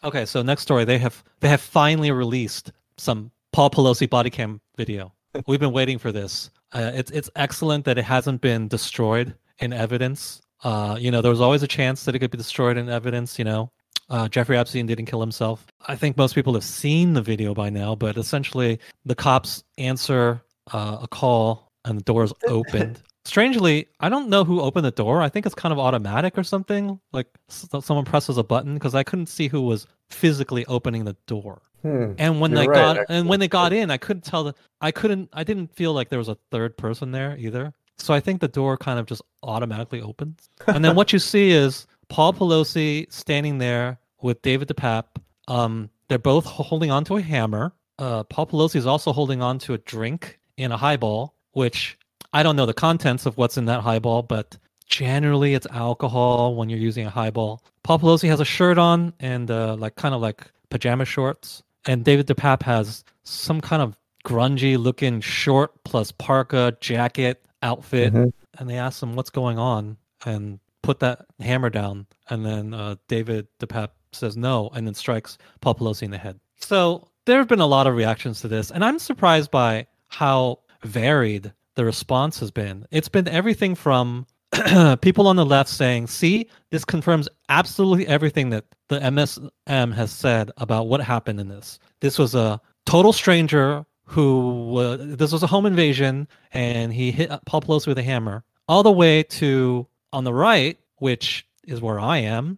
Okay, so next story, they have finally released some Paul Pelosi body cam video. We've been waiting for this. It's excellent that it hasn't been destroyed in evidence. There was always a chance that it could be destroyed in evidence. Jeffrey Epstein didn't kill himself. I think most people have seen the video by now, but essentially, the cops answer a call and the door is opened. Strangely, I don't know who opened the door. I think it's kind of automatic or something. Like someone presses a button because I couldn't see who was physically opening the door. And when You're they right, got actually. in, I couldn't tell I didn't feel like there was a third person there either. So I think the door kind of just automatically opens. And then what you see is Paul Pelosi standing there with David DePape. They're both holding onto a hammer. Paul Pelosi is also holding on to a drink in a highball, which I don't know the contents of what's in that highball, but generally it's alcohol when you're using a highball. Paul Pelosi has a shirt on and like kind of like pajama shorts, and David DePape has some kind of grungy looking short plus parka jacket outfit. Hmm. And they ask him what's going on and put that hammer down. And then David DePape says no and then strikes Paul Pelosi in the head. So there have been a lot of reactions to this, and I'm surprised by how varied the response has been. It's been everything from people on the left saying, see, this confirms absolutely everything that the MSM has said about what happened in this. This was a total stranger this was a home invasion and he hit Paul Pelosi with a hammer, all the way to on the right, which is where I am,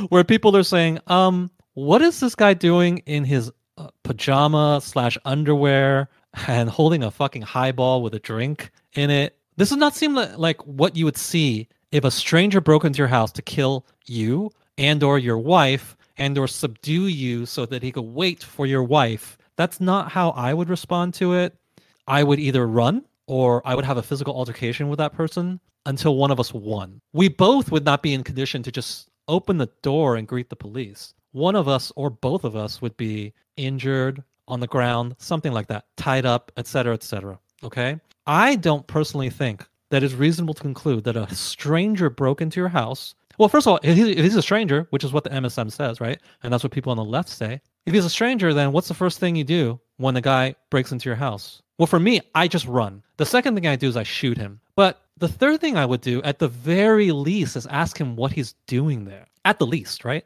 where people are saying, what is this guy doing in his pajama slash underwear and holding a fucking highball with a drink in it? This does not seem like what you would see if a stranger broke into your house to kill you and or your wife and or subdue you so that he could wait for your wife. That's not how I would respond to it. I would either run or I would have a physical altercation with that person until one of us won. We both would not be in condition to just open the door and greet the police. One of us or both of us would be injured on the ground, something like that, tied up, etc., etc. Okay? I don't personally think that it's reasonable to conclude that a stranger broke into your house. Well, first of all, if he's a stranger, which is what the MSM says, right? And that's what people on the left say. If he's a stranger, then what's the first thing you do when the guy breaks into your house? Well, for me, I just run. The second thing I do is I shoot him. But the third thing I would do, at the very least, is ask him what he's doing there. At the least, right?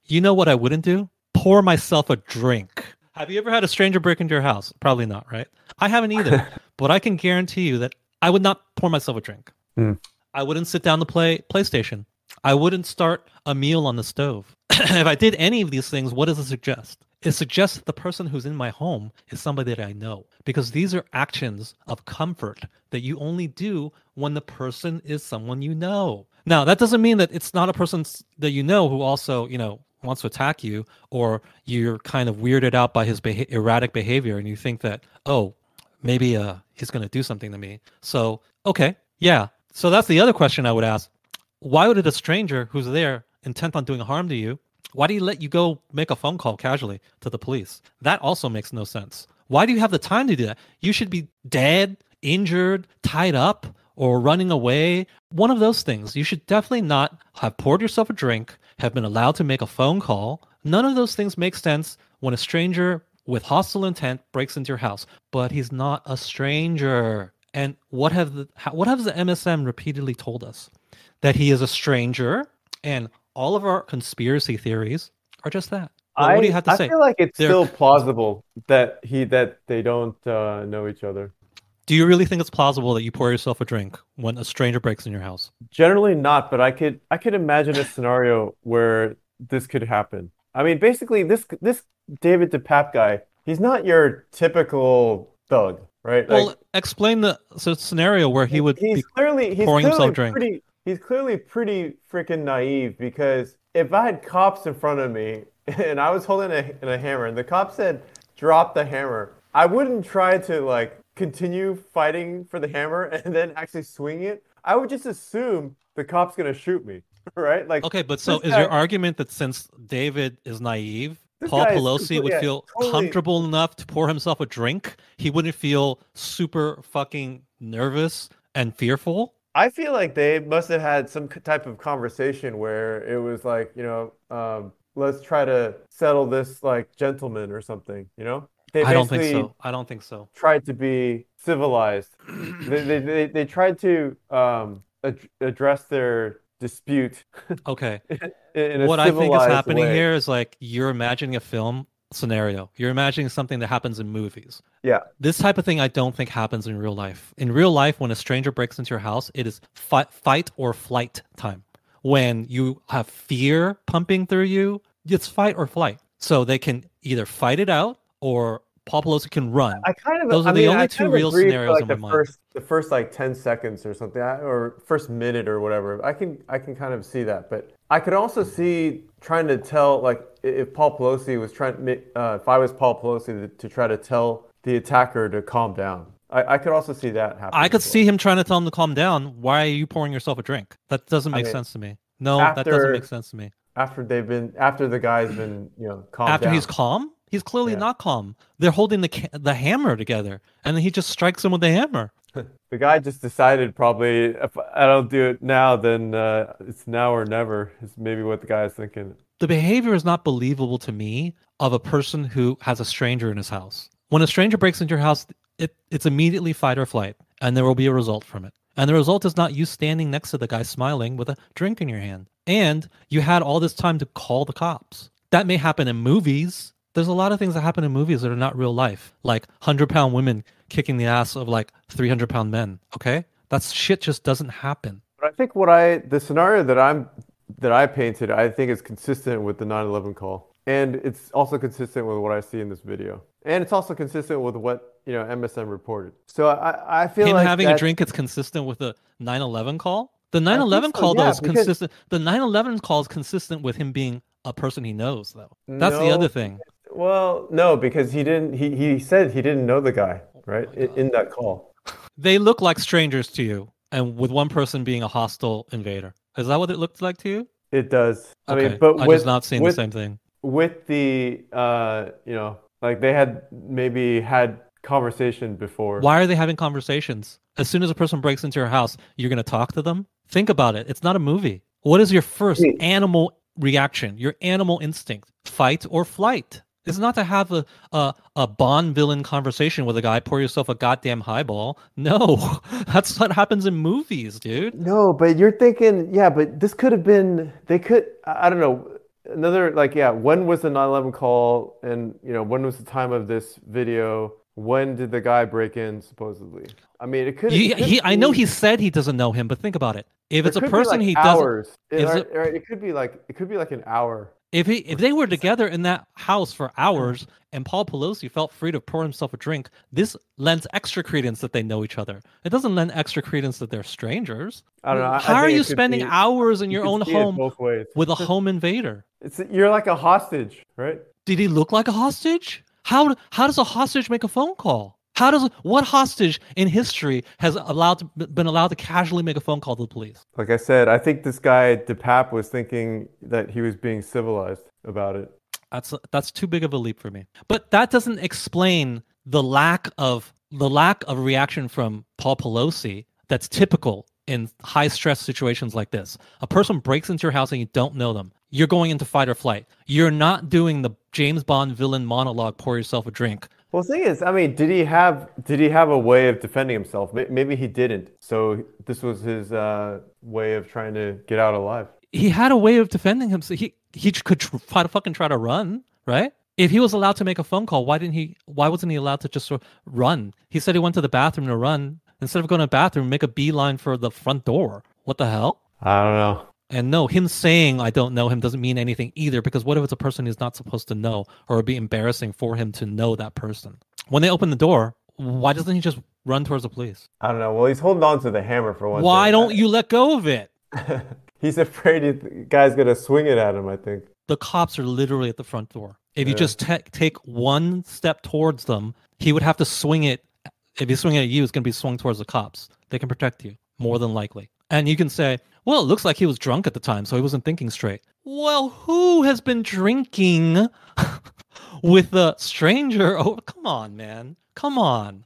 You know what I wouldn't do? Pour myself a drink. Have you ever had a stranger break into your house? Probably not, right? I haven't either. But I can guarantee you that I would not pour myself a drink. Hmm. I wouldn't sit down to play PlayStation. I wouldn't start a meal on the stove. If I did any of these things, what does it suggest? It suggests that the person who's in my home is somebody that I know, because these are actions of comfort that you only do when the person is someone you know. Now, that doesn't mean that it's not a person that you know who also, wants to attack you, or you're kind of weirded out by his erratic behavior and you think that, oh, maybe he's going to do something to me. So, okay, yeah. So that's the other question I would ask. Why would a stranger who's there intent on doing harm to you, why do you let you go make a phone call casually to the police? That also makes no sense. Why do you have the time to do that? You should be dead, injured, tied up, or running away. One of those things. You should definitely not have poured yourself a drink, have been allowed to make a phone call. None of those things make sense when a stranger with hostile intent breaks into your house. But he's not a stranger. And what has the MSM repeatedly told us? That he is a stranger, and all of our conspiracy theories are just that. What do you I have to I say? feel like it's They're, still plausible that they don't know each other. do you really think it's plausible that you pour yourself a drink when a stranger breaks in your house? Generally not, but I could imagine a scenario where this could happen. I mean, basically this David DePape guy, he's not your typical thug, right? Well, Like explain the scenario where he would he's be clearly he's pouring himself clearly a drink. pretty he's clearly pretty freaking naive because if I had cops in front of me and I was holding a hammer and the cop said drop the hammer, I wouldn't try to like continue fighting for the hammer and then actually swing it. I would just assume the cop's gonna shoot me, right? Like Okay, but so this is your guy argument that since David is naive, this Paul guy is Pelosi completely would yeah, feel totally. comfortable enough to pour himself a drink? He wouldn't feel super fucking nervous and fearful? I feel like they must have had some type of conversation where it was like, let's try to settle this like gentlemen or something, you know? They I don't think basically so. I don't think so. tried to be civilized. They tried to address their dispute Okay. in a What I think is civilized happening way. here is like you're imagining a film scenario. You're imagining something that happens in movies. Yeah. This type of thing I don't think happens in real life. In real life, when a stranger breaks into your house, it is fight or flight time. When you have fear pumping through you, it's fight or flight. So they can either fight it out or Paul Pelosi can run. Those are I the mean, only I two kind of real agree for scenarios like in my mind. the first like 10 seconds or something, or first minute or whatever. I can kind of see that, but I could also see trying to tell like if Paul Pelosi was if I was Paul Pelosi to try to tell the attacker to calm down. I could also see that I happening could as see well. him trying to tell him to calm down. Why are you pouring yourself a drink? That doesn't I make mean, sense to me. No, that doesn't make after sense to me. after the guy's been, you know, calmed After he's down. calm, he's clearly Yeah. not calm. They're holding the hammer together, and then he just strikes him with the hammer. The guy just decided probably if I don't do it now, then it's now or never. Is maybe what the guy is thinking. The behavior is not believable to me of a person who has a stranger in his house. When a stranger breaks into your house, it's immediately fight or flight, and there will be a result from it. And the result is not you standing next to the guy smiling with a drink in your hand. And you had all this time to call the cops. That may happen in movies. There's a lot of things that happen in movies that are not real life, like 100-pound women kicking the ass of like 300-pound men. Okay? That shit just doesn't happen. But I think the scenario that I painted, I think is consistent with the 9/11 call, and it's also consistent with what I see in this video, and it's also consistent with what you know MSN reported. So I feel Him like having a that's drink is consistent with the 9/11 call. The I think 9/11 so, call though yeah, is because consistent. The 9/11 call is consistent with him being a person he knows though. That's the other no, thing. well, no, because he said he didn't know the guy, Oh right, my God. in that call. They look like strangers to you, and with one person being a hostile invader. Is that what it looked like to you? It does. I mean, Okay, but I just not seeing the same thing. with the you know, like they had maybe had conversation before. Why are they having conversations? As soon as a person breaks into your house, you're going to talk to them? Think about it. It's not a movie. What is your first Hey, animal reaction, your animal instinct? Fight or flight? It's not to have a Bond villain conversation with a guy, pour yourself a goddamn highball. No, that's what happens in movies, dude. no, but you're thinking, yeah, but this could have been, they could, I don't know, another, like, yeah, when was the 9/11 call? And, you know, when was the time of this video? When did the guy break in, supposedly? I mean, it could I know be, he said he doesn't know him, but think about it. If there it's a could be person like he doesn't, hours. if it, It could be like, it could be like an hour if or they were 60 together in that house for hours and Paul Pelosi felt free to pour himself a drink, this lends extra credence that they know each other. It doesn't lend extra credence that they're strangers. I don't know. How I are think you it could spending be, hours in you your could own see it home both ways. with a home invader? You're like a hostage, right? Did he look like a hostage? How does a hostage make a phone call? What hostage in history has been allowed to casually make a phone call to the police? Like I said, I think this guy DePape was thinking that he was being civilized about it. That's too big of a leap for me. But that doesn't explain the lack of reaction from Paul Pelosi that's typical in high stress situations like this. A person breaks into your house and you don't know them. You're going into fight or flight. You're not doing the James Bond villain monologue, pour yourself a drink. Well, the thing is, I mean, did he have a way of defending himself? Maybe he didn't. So this was his way of trying to get out alive. He had a way of defending himself. He could try to run, right? If he was allowed to make a phone call, why wasn't he allowed to just sort of run? He said he went to the bathroom to run. Instead of going to the bathroom, make a beeline for the front door. What the hell? I don't know. And no, him saying I don't know him doesn't mean anything either, because what if it's a person he's not supposed to know, or it'd be embarrassing for him to know that person? When they open the door, why doesn't he just run towards the police? I don't know. Well, he's holding on to the hammer for one Why thing. don't you let go of it? He's afraid the guy's gonna swing it at him, I think. The cops are literally at the front door. If you Yeah. just take one step towards them, he would have to swing it. If he's swinging at you, it's going to be swung towards the cops. They can protect you, more than likely. And you can say, well, it looks like he was drunk at the time, so he wasn't thinking straight. Well, who has been drinking with a stranger? Oh, come on, man. Come on.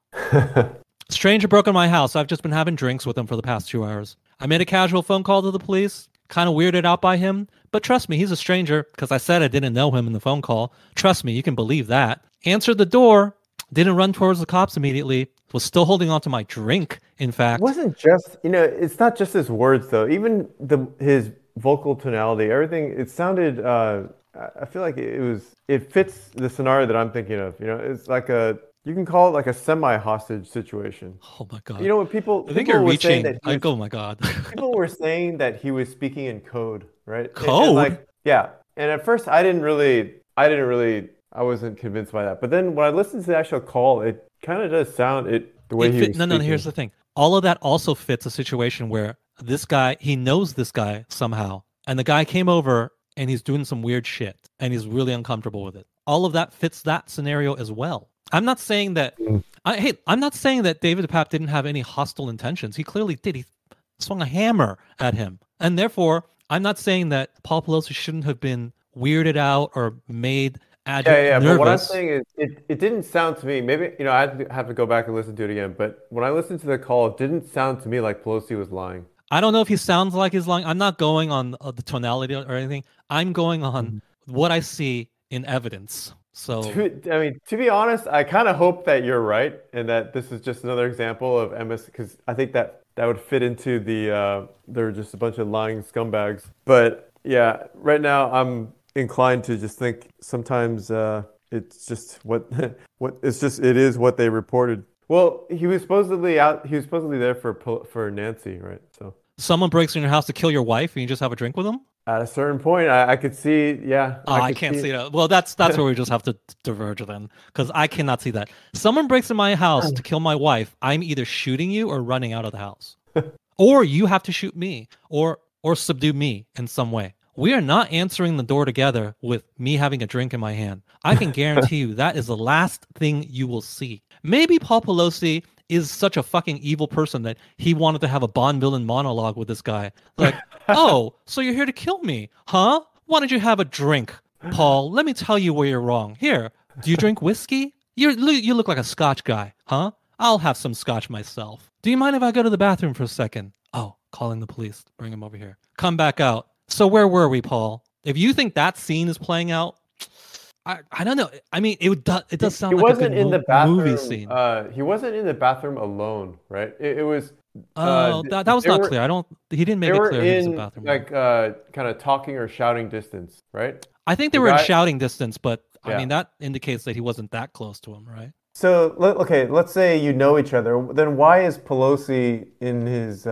Stranger broke in my house. I've just been having drinks with him for the past 2 hours. I made a casual phone call to the police. kind of weirded out by him. But trust me, he's a stranger because I said I didn't know him in the phone call. Trust me, you can believe that. Answered the door, didn't run towards the cops immediately, was still holding on to my drink, in It fact. wasn't just, it's not just his words though. Even his vocal tonality, everything, it sounded I feel like it fits the scenario that I'm thinking of. It's like you can call it like a semi-hostage situation. Oh my God. When people I think you're people were saying reaching. that Like, oh my God. people were saying that he was speaking in code, right? And Code? like, yeah. And at first I wasn't convinced by that. But then when I listened to the actual call, it kind of does sound the way he was No, no, here's speaking. the thing. All of that also fits a situation where this guy, he knows this guy somehow. And the guy came over and he's doing some weird shit and he's really uncomfortable with it. All of that fits that scenario as well. I'm not saying that Mm. I'm not saying that David DePape didn't have any hostile intentions. He clearly did. He swung a hammer at him. And therefore, I'm not saying that Paul Pelosi shouldn't have been weirded out or made Yeah. But what I'm nervous. saying is, it didn't sound to me. Maybe I have to go back and listen to it again. But when I listened to the call, it didn't sound to me like Pelosi was lying. I don't know if he sounds like he's lying. I'm not going on the tonality or anything. I'm going on Mhm. what I see in evidence. So I mean, to be honest, I kind of hope that you're right and that this is just another example of MS because I think that would fit into they're just a bunch of lying scumbags. But yeah, right now I'm inclined to just think sometimes it's just it is what they reported. Well, he was supposedly out. He was supposedly there for Nancy, right? So someone breaks in your house to kill your wife and you just have a drink with them? at a certain point, I could see, yeah, I I could can't see see that. Well, that's where we just have to diverge then, because I cannot see that. Someone breaks in my house to kill my wife. I'm either shooting you or running out of the house, or you have to shoot me or subdue me in some way. We are not answering the door together with me having a drink in my hand. I can guarantee you that is the last thing you will see. Maybe Paul Pelosi is such a fucking evil person that he wanted to have a Bond villain monologue with this guy. Like, oh, so you're here to kill me, huh? Why don't you have a drink, Paul? Let me tell you where you're wrong. Here, do you drink whiskey? You look like a Scotch guy, huh? I'll have some Scotch myself. Do you mind if I go to the bathroom for a second? Oh, calling the police. Bring him over here. Come back out. So where were we, Paul? If you think that scene is playing out, I don't know. I mean, it does he sound like a good wasn't in the movie bathroom. scene. He wasn't in the bathroom alone, right? It was. Oh, that was They not were clear. I don't. He didn't they make it were clear he was in the in bathroom alone. like kind of talking or shouting distance, right? I think they The were in guy, shouting distance, but I yeah. mean that indicates that he wasn't that close to him, right? So okay, let's say you know each other. Then why is Pelosi in his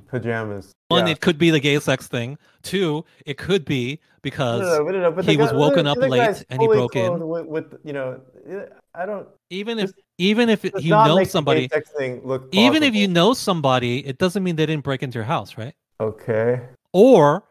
pajamas? One, Yeah. it could be the gay sex thing. Two, it could be because No. But he was woken up the guy's late and he fully broke clothed in. I don't. Even if This even if does you not know make the gay somebody, sex thing look even if you plausible. know somebody, it doesn't mean they didn't break into your house, right? Okay. Or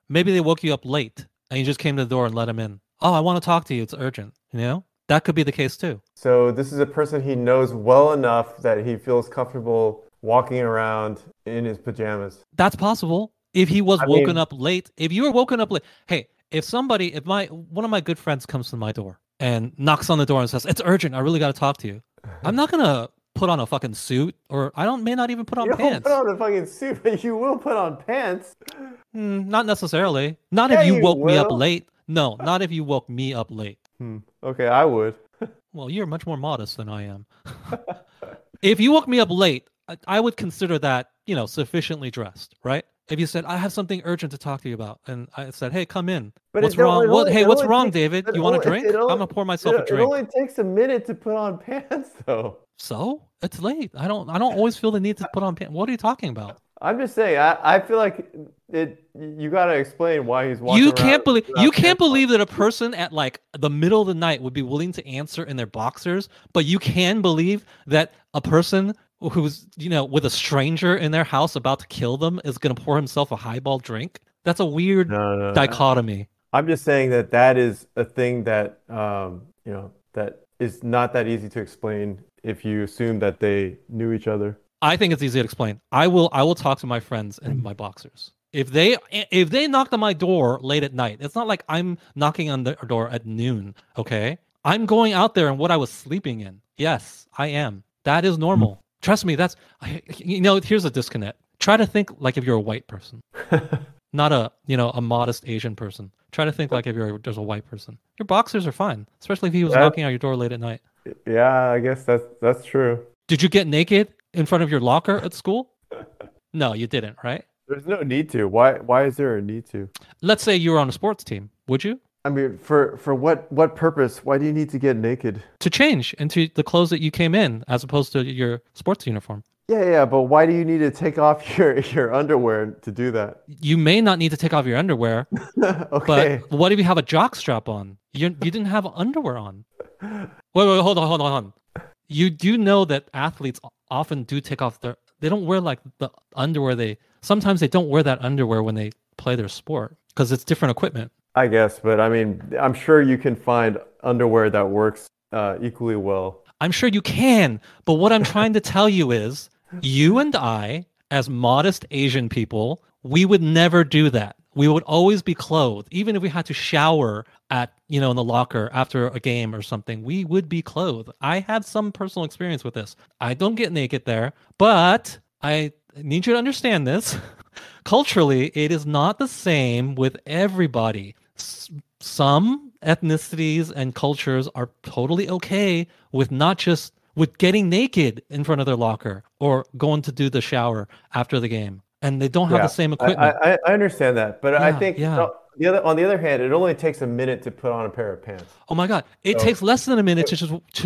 maybe they woke you up late and you just came to the door and let him in. Oh, I want to talk to you. It's urgent. You know? That could be the case too. So this is a person he knows well enough that he feels comfortable walking around in his pajamas. That's possible. If he was I woken mean, up late, if you were woken up late, hey, if my one of my good friends comes to my door and knocks on the door and says, "It's urgent. I really got to talk to you." I'm not going to put on a fucking suit or I don't may not even put on you don't put pants. on a fucking suit, but you will put on pants. Not necessarily. Not if Yeah, you you woke me up will. late. No, not if you woke me up late. Okay, I would. Well, you're much more modest than I am. If you woke me up late, I would consider that, sufficiently dressed, right? If you said, I have something urgent to talk to you about, and I said, hey, come in. But What's wrong? Hey, it what's only wrong, takes David? it You want a only drink? I'm gonna pour myself a it drink. only takes a minute to put on pants, though. So it's late. I don't always feel the need to put on pants. What are you talking about? I'm just saying. I feel like it. You got to explain why he's walking around You without can't pants on. believe that a person at like the middle of the night would be willing to answer in their boxers, but you can believe that a person who's, with a stranger in their house about to kill them is going to pour himself a highball drink. That's a weird No. dichotomy. I'm just saying that is a thing that that is not that easy to explain if you assume that they knew each other. I think it's easy to explain. I will talk to my friends in my boxers. If they knocked on my door late at night, it's not like I'm knocking on their door at noon, okay? I'm going out there in what I was sleeping in. Yes, I am. That is normal. Trust me, here's a disconnect. Try to think like if you're a white person. not a modest Asian person. Try to think like if you're just a white person. Your boxers are fine, especially if he was That, knocking on your door late at night. yeah, I guess that's true. Did you get naked in front of your locker at school? No, you didn't, right? There's no need to. Why is there a need to? Let's say you were on a sports team. Would you? I mean, for what purpose? Why do you need to get naked? To change into the clothes that you came in as opposed to your sports uniform. Yeah, but why do you need to take off your underwear to do that? You may not need to take off your underwear, Okay. but what if you have a jock strap on? You didn't have underwear on. Wait, hold on. You do know that athletes often do take off they don't wear like the underwear sometimes they don't wear that underwear when they play their sport because it's different equipment. I guess, but I mean, I'm sure you can find underwear that works equally well. I'm sure you can, but what I'm trying to tell you is you and I, as modest Asian people, we would never do that. We would always be clothed. Even if we had to shower in the locker after a game or something, we would be clothed. I had some personal experience with this. I don't get naked there, but I need you to understand this. Culturally, it is not the same with everybody. Some ethnicities and cultures are totally okay with not just with getting naked in front of their locker or going to do the shower after the game, and they don't have the Yeah, same equipment. I understand that, but I Yeah, think yeah. on the other hand, it only takes a minute to put on a pair of pants. Oh my God, it So takes less than a minute to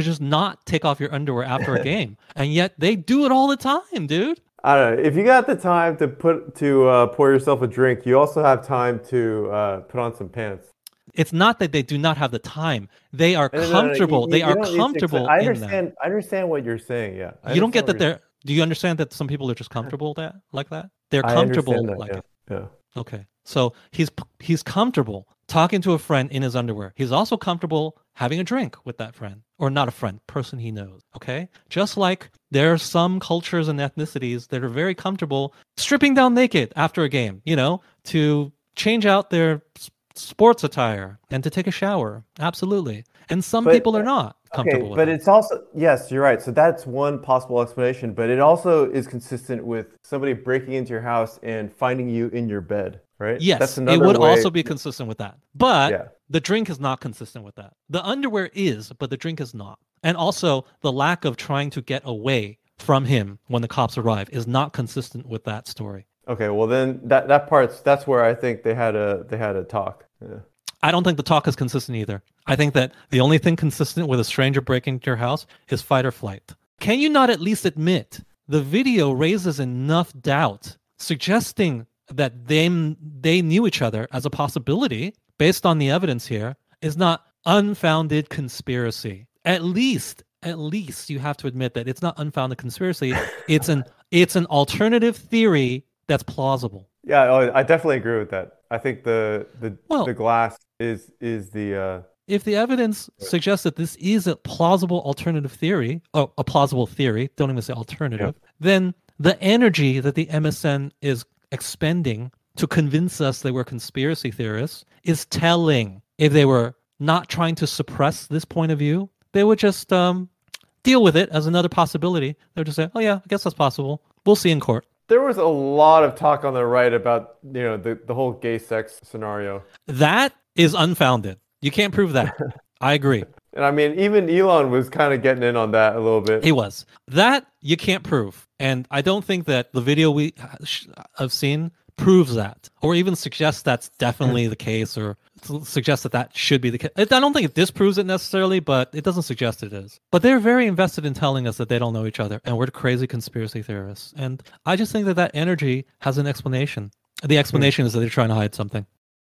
just not take off your underwear after a game, and yet they do it all the time, dude. I don't know. If you got the time to pour yourself a drink, you also have time to put on some pants. It's not that they do not have the time; they are No. comfortable. They are don't need to comfortable I in them. understand. I understand what you're saying. Yeah, I You don't get understand that they're. Do you understand that some people are just comfortable like that? They're I understand comfortable that. like Yeah, it. yeah. Okay. So he's comfortable talking to a friend in his underwear. He's also comfortable having a drink with that friend, or not a friend, person he knows. Okay? Just like there are some cultures and ethnicities that are very comfortable stripping down naked after a game, to change out their sports attire and to take a shower. Absolutely. And some But people are not okay, comfortable with but that. it's also, yes, you're right. So that's one possible explanation, but it also is consistent with somebody breaking into your house and finding you in your bed, right? That's Yes, it another would way. also be consistent with that. But Yeah. the drink is not consistent with that. The underwear is, but the drink is not. And also, the lack of trying to get away from him when the cops arrive is not consistent with that story. Okay, well then that's where I think they had a talk. Yeah. I don't think the talk is consistent either. I think that the only thing consistent with a stranger breaking into your house is fight or flight. Can you not at least admit the video raises enough doubt, suggesting that they knew each other as a possibility based on the evidence here is not unfounded conspiracy. At least you have to admit that it's not unfounded conspiracy. It's an alternative theory that's plausible. Yeah, oh, I definitely agree with that. I think the Well, glass is the if the evidence suggests that this is a plausible alternative theory, or a plausible theory, don't even say yeah. alternative, then the energy that the MSN is expending to convince us they were conspiracy theorists is telling. If they were not trying to suppress this point of view, they would just deal with it as another possibility. They would just say, oh yeah, I guess that's possible. We'll see in court. There was a lot of talk on the right about, the whole gay sex scenario. That is unfounded. You can't prove that. I agree. And I mean, even Elon was kind of getting in on that a little bit. He was. That you can't prove. And I don't think that the video we have seen proves that, or even suggests that's definitely the case, or suggests that should be the case. I don't think it disproves it necessarily, but it doesn't suggest it is. But they're very invested in telling us that they don't know each other and we're crazy conspiracy theorists. And I just think that energy has an explanation. The explanation is that they're trying to hide something.